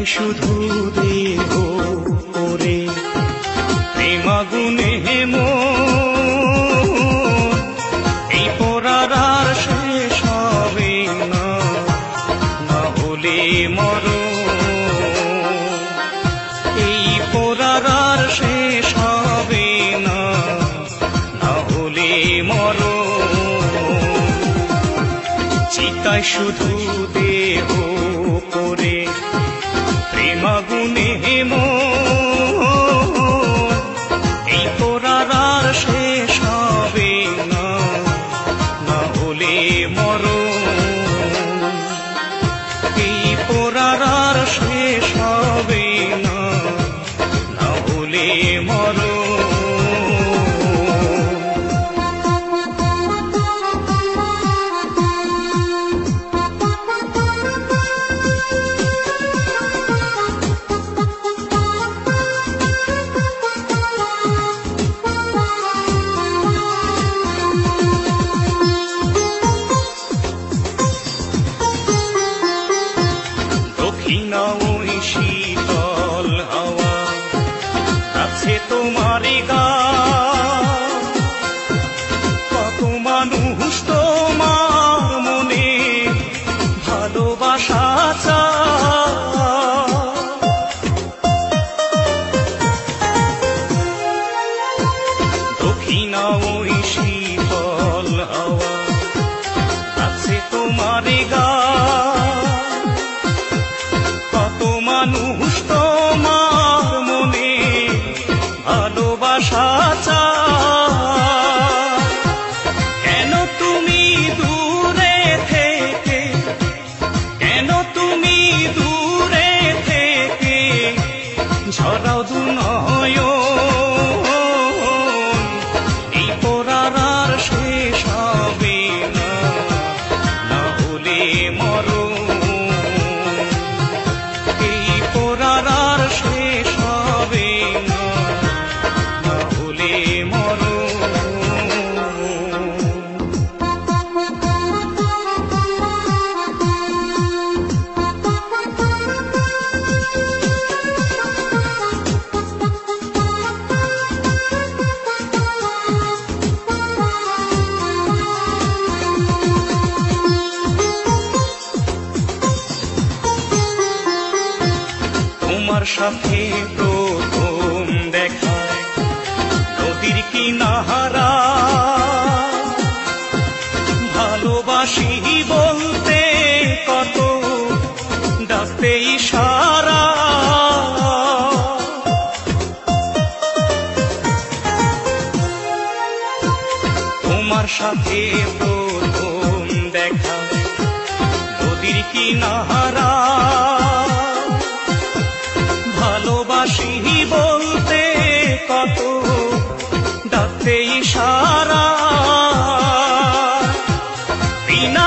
চিতায় শুধু দেহ করে প্রেমাগুনে এই পোড়ার আর শেষ হবে না, না হলে মরণ। এই পোড়ার আর শেষ হবে না, না হলে মরণ। চিতায় শুধু দেহ করে প্রেমাগুনে এই পোড়ার আর শেষ হবে না, না হলে মরণ। এই পোড়ার আর শেষ হবে না, না হলে মরণ। দক্ষিণা ওই শীতল হাওয়া আছে তোমার গান, কত মানুষ তোমার মনে ভালোবাসা চায়। দক্ষিণা ওই শীতল হাওয়া আছে তোমার গান, কত মানুষ তোমার মনে ভালোবাসা চায়। কেন তুমি দূরে থেকে, কেন তুমি দূরে থেকে ঝরাও দু নয়ন। এই পোড়ার আর শেষ হবে না, না হলে মরণ। এই পোড়ার আর শেষ হবে না, না হলে মরণ। তোমার সাথে প্রথম দেখায় নদীর কিনারা, ভালোবাসি বলতে কত ডাকতে ইশারা। তোমার সাথে প্রথম দেখায় নদীর কিনারা, ভালোবাসি বলতে কত ডাকতে ইশারা। বিনা